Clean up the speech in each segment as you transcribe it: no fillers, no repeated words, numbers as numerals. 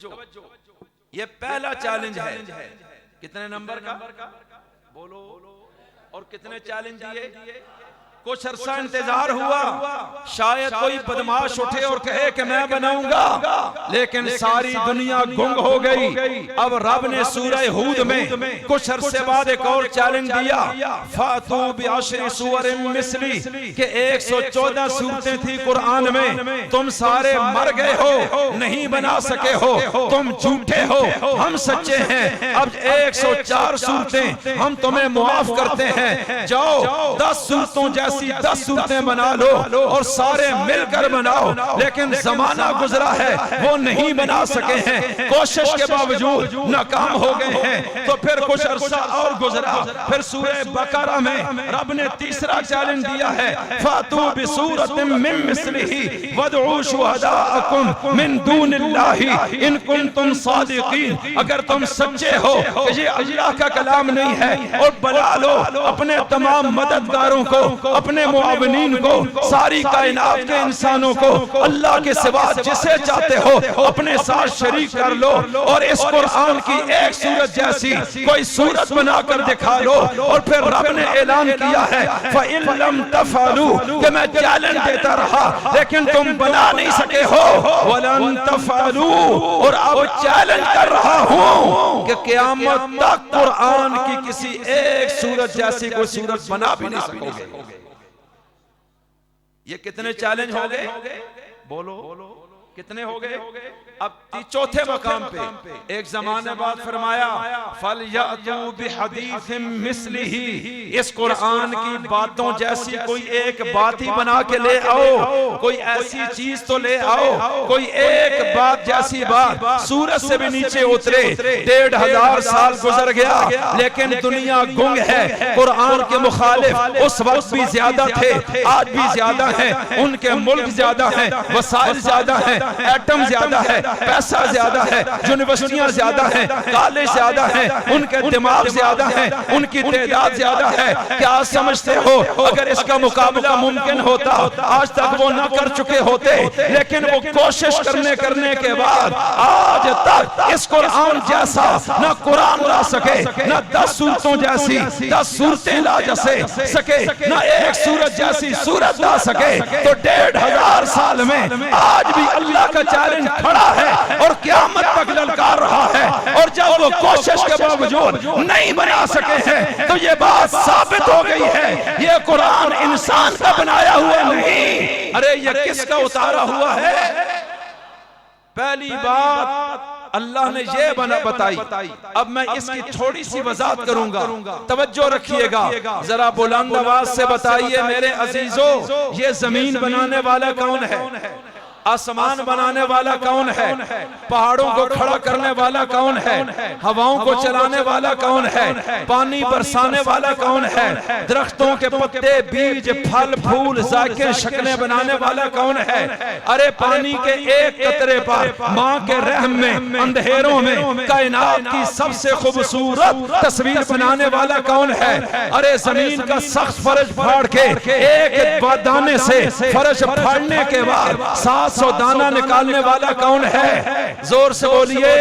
یہ پہلا چیلنج ہے. کتنے نمبر کا بولو؟ اور کتنے چیلنج دیے؟ کچھ عرصہ انتظار ہوا شاید کوئی بدماش اٹھے اور کہے کہ میں بناؤں گا، لیکن ساری دنیا گنگ ہو گئی. اب رب نے سورہ ہود میں کچھ عرصے بعد ایک اور چیلنج دیا، فاتو بعشر سور مثلی، کہ 114 صورتیں تھی قرآن میں، تم سارے مر گئے ہو، نہیں بنا سکے ہو، تم جھوٹے ہو، ہم سچے ہیں. اب 104 صورتیں ہم تمہیں معاف کرتے ہیں، جاؤ 10 صورتوں جیسے 10 صورتیں بنا لو اور سارے مل کر بناؤ. لیکن زمانہ گزرا ہے، وہ نہیں بنا سکے ہیں، کوشش کے باوجود ناکام ہو گئے ہیں. تو پھر کچھ عرصہ اور گزرا، پھر سورہ بقرہ میں رب نے تیسرا چیلنج دیا ہے، فاتو بسورۃ من مثلہ وادعوا شہداءکم من دون اللہ ان کنتم صادقین. اگر تم سچے ہو کہ یہ اللہ کا کلام نہیں ہے، اور بلا لو اپنے تمام مددگاروں کو، اپنے معاونین کو، ساری کائنات کے انسانوں کو، اللہ کے سوا جسے چاہتے ہو اپنے ساتھ شریک کر لو، اور اس قرآن کی ایک سورت جیسی کوئی سورت بنا کر دکھا لو. اور پھر رب نے اعلان کیا ہے فَإِن لَمْ تَفْعَلُوا، کہ میں چیلنج دیتا رہا لیکن تم بنا نہیں سکے ہو، وَلَن تَفْعَلُوا، اور اب چیلنج کر رہا ہوں کہ قیامت تک قرآن کی کسی ایک سورت جیسی کوئی سورت بنا بھی نہیں سکو گے. یہ کتنے چیلنج ہو گئے؟ بولو کتنے ہو گئے؟ اب چوتھے مقام پہ ایک زمانے بعد فرمایا فَلْيَأْتُوا بِحَدِيثٍ مِثْلِهِ، اس قرآن کی باتوں جیسی کوئی ایک بات ہی بنا کے لے آؤ، کوئی ایسی چیز تو لے آؤ، کوئی ایک بات جیسی بات. سورج سے بھی نیچے اترے، 1500 سال گزر گیا، لیکن دنیا گنگ ہے. قرآن کے مخالف اس وقت بھی زیادہ تھے، آج بھی زیادہ ہیں، ان کے ملک زیادہ ہیں، وسائل زیادہ ہیں، ایٹم زیادہ ہے، پیسہ زیادہ ہے، یونیورسٹیاں زیادہ ہیں، کالج زیادہ ہیں، ان کے دماغ زیادہ ہیں، ان کی تعداد زیادہ ہے. کیا سمجھتے ہو اگر اس کا مقابلہ ممکن ہوتا آج تک وہ نہ کر چکے ہوتے؟ لیکن وہ کوشش کرنے کے بعد آج تک اس قرآن جیسا نہ قرآن لا سکے، نہ 10 صورتوں جیسی 10 صورتیں لا سکے، نہ ایک صورت جیسی صورت لا سکے. تو 1500 سال میں آج بھی اللہ کا چیلنج کھڑا ہے اور قیامت تک للکار رہا ہے. اور جب وہ کوشش کے باوجود نہیں بنا سکے ہیں تو یہ بات ثابت ہو گئی ہے یہ قرآن انسان کا بنایا ہوا نہیں. ارے یہ کس کا اتارا ہوا ہے؟ پہلی بات اللہ نے یہ بتائی. اب میں اس کی تھوڑی سی وضاحت کروں گا، توجہ رکھیے گا. ذرا بلند آواز سے بتائیے میرے عزیزو، یہ زمین بنانے والا کون ہے؟ آسمان بنانے والا کون ہے؟ پہاڑوں کو کھڑا کرنے والا کون ہے؟ ہواؤں کو چلانے والا کون ہے؟ پانی برسانے والا کون ہے؟ درختوں کے پتے، بیج، پھل، پھول، ذائقے، شکلیں بنانے والا کون ہے؟ ارے پانی کے ایک قطرے پر ماں کے رحم میں اندھیروں میں کائنات کی سب سے خوبصورت تصویر بنانے والا کون ہے؟ ارے زمین کا سخت فرش پھاڑ کے ایک دانے سے فرش پھاڑنے کے بعد 700 دانہ نکالنے والا کون ہے؟ زور سے بولیے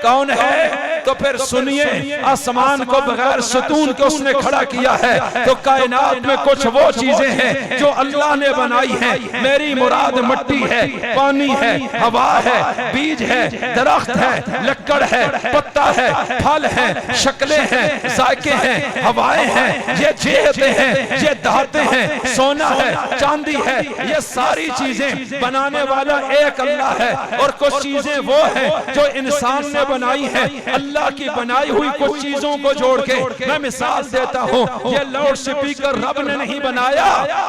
کون ہے؟ تو پھر سنیے، آسمان کو بغیر ستون کے اس نے کھڑا کیا ہے. تو کائنات میں کچھ وہ چیزیں ہیں جو اللہ نے بنائی ہیں. میری مراد مٹی ہے، پانی ہے، ہوا ہے، بیج ہے، درخت ہے، لکڑ ہے، پتا ہے، پھل ہے، شکلیں ہیں، ذائقے ہیں، ہوائیں ہیں، یہ جہتیں ہیں، یہ دھاتیں ہیں، سونا ہے، چاندی ہے. یہ ساری چیزیں بنانے والا ایک اللہ ہے. اور کچھ چیزیں وہ ہیں جو انسان نے بنائی ہیں. اللہ کی بنائی ہوئی کچھ چیزوں کو جوڑ کے میں مثال دیتا ہوں. یہ لاؤڈ سپیکر رب نے نہیں بنایا،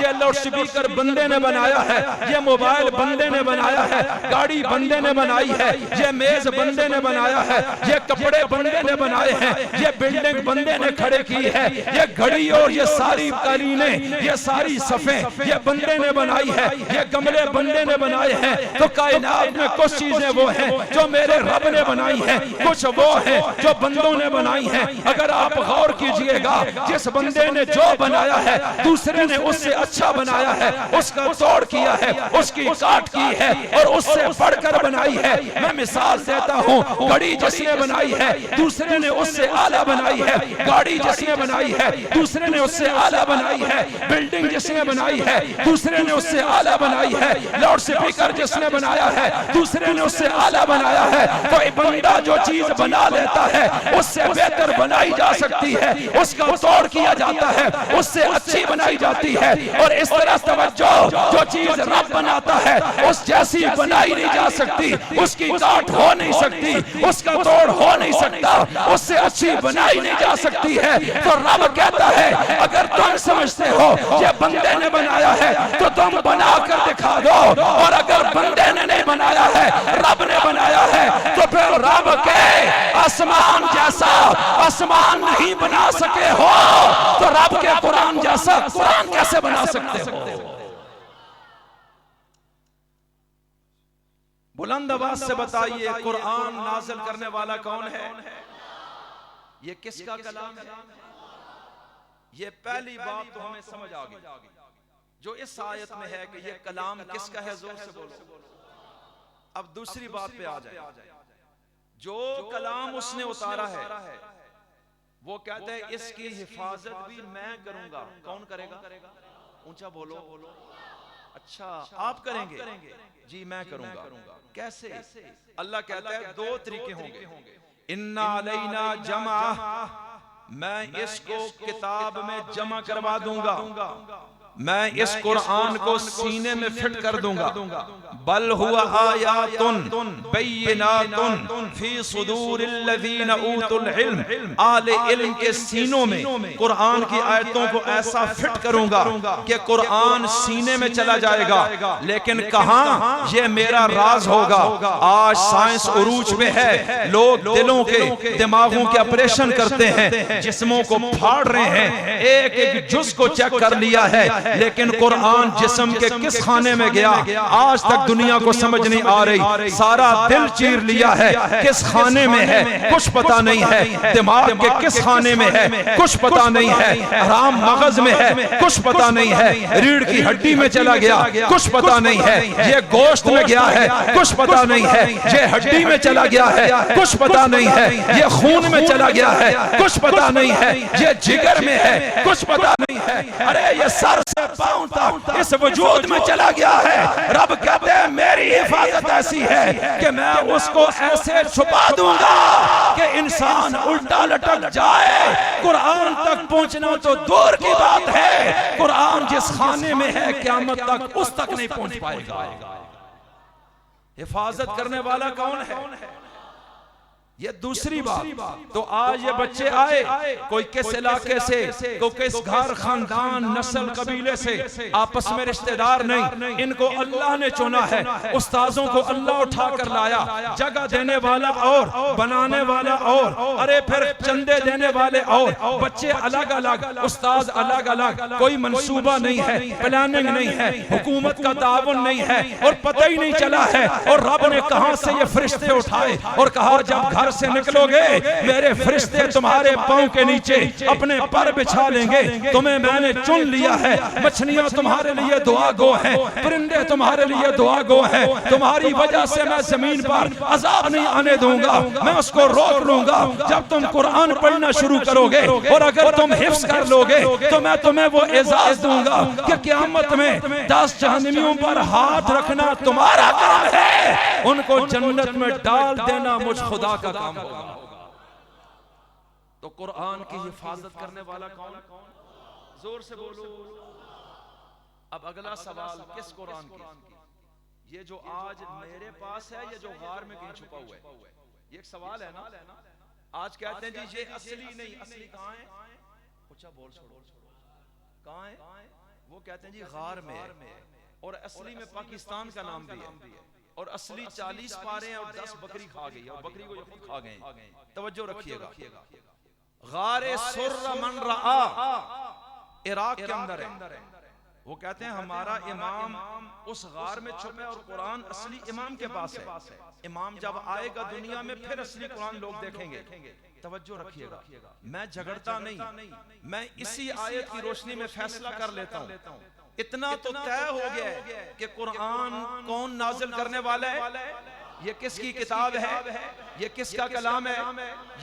یہ لاؤڈ سپیکر بندے نے بنایا ہے. یہ موبائل بندے نے بنایا ہے، گاڑی بندے نے بنائی ہے، یہ میز بندے نے بنایا ہے، یہ کپڑے بندے نے بنائے ہیں، یہ بلڈنگ بندے نے کھڑے کی ہے، یہ گھڑی اور یہ ساری قالینیں، یہ ساری صفیں یہ بندے نے بنائی ہے، یہ گملے بندے نے بنائے ہیں. تو کائنات میں کچھ چیزیں وہ ہیں جو میرے رب نے بنائی ہیں، کچھ وہ ہیں ہیں جو بندوں نے بنائی ہیں. اگر آپ غور کیجئے گا جس بندے نے جو بنایا ہے دوسرے نے اس سے اچھا بنایا ہے, اس کا توڑ کیا ہے, اس کی کاٹ کی ہے اور اس سے بڑھ کر بنائی ہے. میں مثال دیتا ہوں, گھڑی جس نے بنائی ہے دوسرے نے اس سے اعلیٰ بنائی ہے. گاڑی جس نے بنائی ہے دوسرے نے اس سے اعلیٰ بنائی ہے. بلڈنگ جس نے بنائی ہے دوسرے نے اس سے اعلیٰ بنائی ہے. لاؤڈ سپیکر جس نے بنایا ہے دوسرے نے اس سے اعلیٰ بنایا ہے. تو بندہ جو چیز بنا لیتا ہے اس سے بہتر بنائی جا سکتی ہے, اس کا توڑ کیا جاتا ہے, اس سے اچھی بنائی جاتی ہے. اور اس طرح توجہ, جو چیز رب بناتا ہے اس جیسی بنائی نہیں جا سکتی, اس کی کاٹ ہو نہیں سکتی, اس کا توڑ ہو نہیں سکتا, اس سے اچھی بنائی نہیں جا سکتی ہے. تو رب کہتا ہے اگر تم سمجھتے ہو یہ بندے نے بنایا ہے تو تم بنا کر دکھا دو, اور اگر بندے نے نہیں بنایا ہے رب نے بنایا ہے تو پھر رب کے آسمان جیسا آسمان نہیں بنا سکے ہو تو رب کے قرآن جیسا قرآن کیسے بنا سکتے ہو؟ بلند آواز سے بتائیے قرآن نازل کرنے والا کون ہے؟ یہ کس کا کلام ہے؟ یہ پہلی بات تو ہمیں سمجھ آ گئی جو اس آیت میں ہے کہ یہ کلام کس کا ہے, زور سے بولو. اب دوسری بات پہ آ جائے, جو کلام اس نے اتارا ہے وہ کہتے ہیں اس کی حفاظت بھی میں کروں گا. کون کرے گا؟ اونچا بولو. اچھا آپ کریں گے؟ جی میں کروں گا. کیسے؟ اللہ کہتا ہے دو طریقے ہوں گے. اِنَّا عَلَيْنَا جَمْعَ, میں اس کو کتاب میں جمع کروا دوں گا, میں اس قرآن کو سینے میں فٹ کر دوں گا. بل ہوا آیات بینات فی صدور الذین اوتوا العلم, اہل علم کے سینوں میں قرآن کی آیتوں کو ایسا فٹ کروں گا کہ قرآن سینے میں چلا جائے گا. لیکن کہاں یہ میرا راز ہوگا. آج سائنس عروج پہ ہے, لوگ دلوں کے دماغوں کے آپریشن کرتے ہیں, جسموں کو پھاڑ رہے ہیں, ایک ایک جز کو چیک کر لیا ہے, لیکن قرآن جسم کے کس خانے میں گیا آج تک دنیا کو سمجھ نہیں آ رہی. سارا دل چیر لیا ہے, کس خانے میں ہے کچھ پتا نہیں ہے. دماغ کے کس خانے میں ہے کچھ پتا نہیں ہے. حرام مغز میں ہے کچھ پتا نہیں ہے. ریڑھ کی ہڈی میں چلا گیا کچھ پتا نہیں ہے. یہ گوشت میں گیا ہے کچھ پتا نہیں ہے. یہ ہڈی میں چلا گیا ہے کچھ پتا نہیں ہے. یہ خون میں چلا گیا ہے کچھ پتا نہیں ہے. یہ جگر میں ہے کچھ پتا نہیں ہے. ارے یہ سر سے پاؤں تک اس وجود میں چلا گیا ہے. رب کہتے ہیں میری حفاظت ایسی ہے کہ میں اس کو ایسے چھپا دوں گا کہ انسان الٹا لٹک جائے. قرآن تک پہنچنا تو دور کی بات ہے, قرآن جس خانے میں ہے قیامت تک اس تک نہیں پہنچ پائے گا. حفاظت کرنے والا کون ہے؟ یہ دوسری بات. تو آج یہ بچے آئے, کوئی کس علاقے سے, کوئی کس گھر, خاندان, نسل, قبیلے سے, آپس میں رشتہ دار نہیں. ان کو اللہ نے چنا ہے, استاذوں کو اللہ اٹھا کر لایا. جگہ دینے والا اور بنانے والا اور, ارے پھر چندے دینے والے اور, بچے الگ الگ, استاذ الگ الگ. کوئی منصوبہ نہیں ہے, پلاننگ نہیں ہے, حکومت کا تعاون نہیں ہے, اور پتہ ہی نہیں چلا ہے. اور رب نے کہاں سے یہ فرشتے اٹھائے اور کہا جب گھر سے نکلو گے میرے فرشتے تمہارے پاؤں کے نیچے اپنے پر بچھا لیں گے. تمہیں میں نے چن لیا ہے. مچھلیاں تمہارے لیے دعا گو ہیں, پرندے تمہارے لیے دعا گو ہیں. تمہاری وجہ سے میں زمین پر عذاب نہیں آنے دوں گا, میں اس کو روک لوں گا. جب تم قرآن پڑھنا شروع کرو گے اور اگر تم حفظ کر لو گے تو میں تمہیں وہ اعزاز دوں گا کہ قیامت میں 10 جہنمیوں پر ہاتھ رکھنا تمہارا کام ہے, ان کو جنت میں ڈال دینا مجھ خدا کا کام ہوگا. تو قرآن کی حفاظت کرنے والا کون؟ زور سے بولو. اب اگلا سوال کس قرآن کی؟ یہ جو آج میرے پاس ہے, یہ جو غار میں کہیں چھپا ہوا ہے, یہ ایک سوال ہے نا. آج کہتے ہیں جی یہ اصلی نہیں, اصلی کہاں ہے؟ اچھا بول چھوڑو, کہاں ہے؟ وہ کہتے ہیں جی غار میں ہے, اور اصلی میں پاکستان کا نام بھی ہے, اور اصلی 40 پارے ہیں اور 10 بکری کھا گئی, اور بکری کو یہ خود کھا گئے. توجہ رکھیے گا. غار سر من رعا عراق کے اندر ہے. وہ کہتے ہیں ہمارا امام اس غار میں چھپے اور قرآن اصلی امام کے پاس ہے. امام جب آئے گا دنیا میں پھر اصلی قرآن لوگ دیکھیں گے. توجہ رکھیے گا, میں جھگڑتا نہیں, میں اسی آیت کی روشنی میں فیصلہ کر لیتا ہوں. اتنا تو طے ہو گیا ہے کہ قرآن کون نازل کرنے والا ہے, یہ کس کی کتاب ہے, یہ کس کا کلام ہے,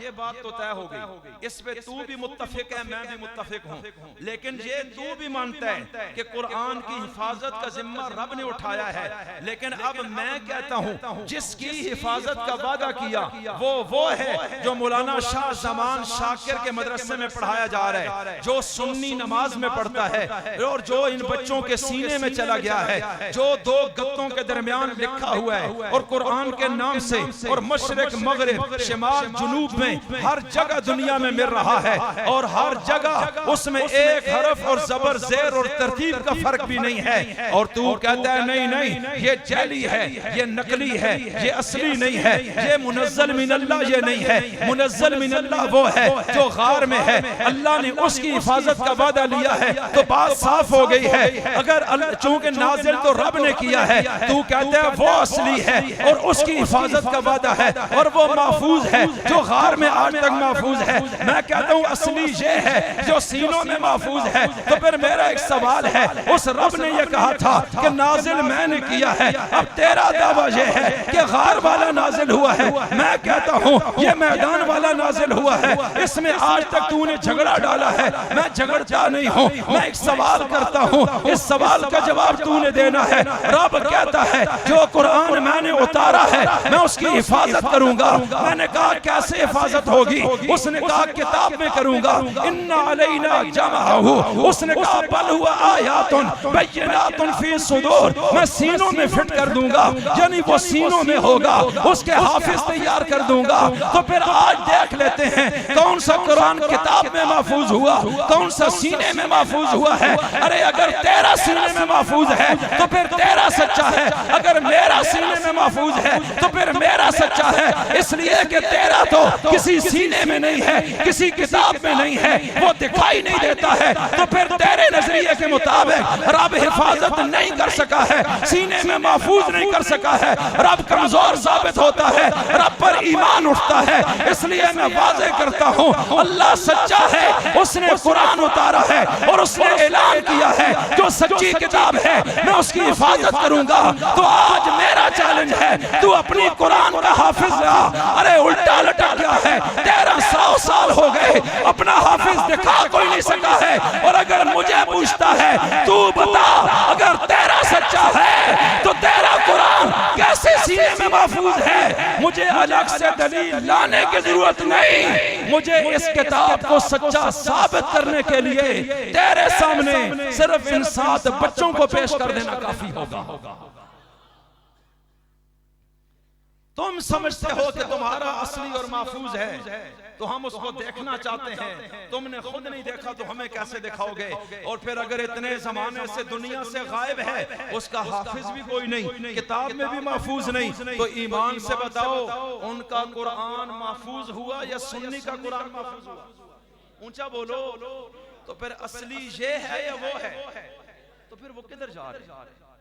یہ بات تو طے ہو گئی. اس پہ تو بھی متفق ہے, میں بھی متفق ہوں. لیکن یہ تو بھی مانتا ہے کہ قرآن کی حفاظت کا ذمہ رب نے اٹھایا ہے. لیکن اب میں کہتا ہوں جس کی حفاظت کا وعدہ کیا وہ ہے جو مولانا شاہ زمان شاکر کے مدرسے میں پڑھایا جا رہا ہے, جو سنی نماز میں پڑھتا ہے, اور جو ان بچوں کے سینے میں چلا گیا ہے, جو 2 گتوں کے درمیان لکھا ہوا ہے, اور قرآن کے نام سے اور مشرق مغرب شمال جنوب میں ہر جگہ دنیا میں مل رہا ہے, اور ہر جگہ اس میں ایک حرف اور زبر زیر اور ترتیب کا فرق بھی نہیں ہے. اور تو کہتا ہے نہیں یہ جعلی ہے, یہ نقلی ہے, یہ اصلی نہیں ہے, یہ منزل من اللہ یہ نہیں ہے. منزل من اللہ وہ ہے جو غار میں ہے, اللہ نے اس کی حفاظت کا وعدہ لیا ہے. تو بات صاف ہو گئی ہے. اگر چونکہ نازل تو رب نے کیا ہے, تو کہتا ہے وہ اصلی ہے اور اس کی حفاظت کا وعدہ ہے, اور وہ محفوظ ہے جو غار میں آج تک محفوظ ہے. میں کہتا ہوں اصلی یہ ہے جو سینوں میں محفوظ ہے. تو پھر میرا ایک سوال ہے, اس رب نے یہ کہا تھا کہ نازل میں نے کیا ہے, اب تیرا دعویٰ یہ ہے کہ غار والا نازل ہوا ہے. میں کہتا ہوں یہ میدان والا نازل ہوا ہے. اس میں آج تک تو نے جھگڑا ڈالا ہے, میں جھگڑتا نہیں ہوں, میں ایک سوال کرتا ہوں, اس سوال کا جواب تو نے دینا ہے. رب کہتا ہے جو قرآن میں نے اتارا ہے میں اس کی حفاظت کروں گا. میں نے کہا کیسے حفاظت ہوگی؟ اس نے کہا کتاب میں کروں گا. اِنَّ عَلَيْنَا جَمْعَهُ, اس نے کہا بل ہوا آیات بینات فی صدور, میں سینوں میں فٹ کر دوں گا, یعنی وہ سینوں میں ہوگا, اس کے حافظ تیار کر دوں گا. تو پھر آج دیکھ لیتے ہیں کون سا قرآن کتاب میں محفوظ ہوا, کون سا سینے میں محفوظ ہوا ہے. ارے اگر تیرا سینے میں محفوظ ہے تو پھر تیرا سچا ہے, اگر میرا سینے میں محفوظ ہے تو پھر میرا سچا ہے. اس لیے کہ تیرا تو کسی سینے میں نہیں ہے, کسی کتاب میں نہیں ہے, وہ دکھائی نہیں دیتا ہے. تو پھر تیرے نظریے کے مطابق رب حفاظت نہیں کر سکا ہے, سینے میں محفوظ نہیں کر سکا ہے, رب کمزور ثابت ہوتا ہے, رب پر ایمان اٹھتا ہے. اس لیے میں واضح کرتا ہوں اللہ سچا ہے, اس نے قرآن اتارا ہے اور اس نے اعلان کیا ہے جو سچی کتاب ہے میں اس کی حفاظت کروں گا. تو آج میرا چیلنج ہے, تو اپنی قرآن کا حافظ رہا. ارے الٹا لٹک گیا ہے, 1300 سال ہو گئے, اپنا حافظ دکھا کوئی نہیں سکا ہے. اور اگر مجھے پوچھتا ہے تو بتا اگر تیرا سچا ہے تو تیرا قرآن کیسے سینے میں محفوظ ہے؟ مجھے الگ سے دلیل لانے کی ضرورت نہیں, مجھے اس کتاب کو سچا ثابت کرنے کے لیے تیرے سامنے صرف ان 7 بچوں کو پیش کر دینا کافی ہوگا. تم سمجھتے ہو کہ تمہارا اصلی اور محفوظ ہے تو ہم اس کو دیکھنا چاہتے ہیں, تم نے خود نہیں دیکھا تو ہمیں کیسے دکھاؤ گے؟ اور پھر اگر اتنے زمانے سے دنیا سے غائب ہے, اس کا حافظ بھی کوئی نہیں, کتاب میں بھی محفوظ نہیں, تو ایمان سے بتاؤ ان کا قرآن محفوظ ہوا یا سنی کا قرآن محفوظ ہوا؟ اونچا بولو. تو پھر اصلی یہ ہے یا وہ ہے؟ تو پھر وہ کدھر جا رہے ہیں؟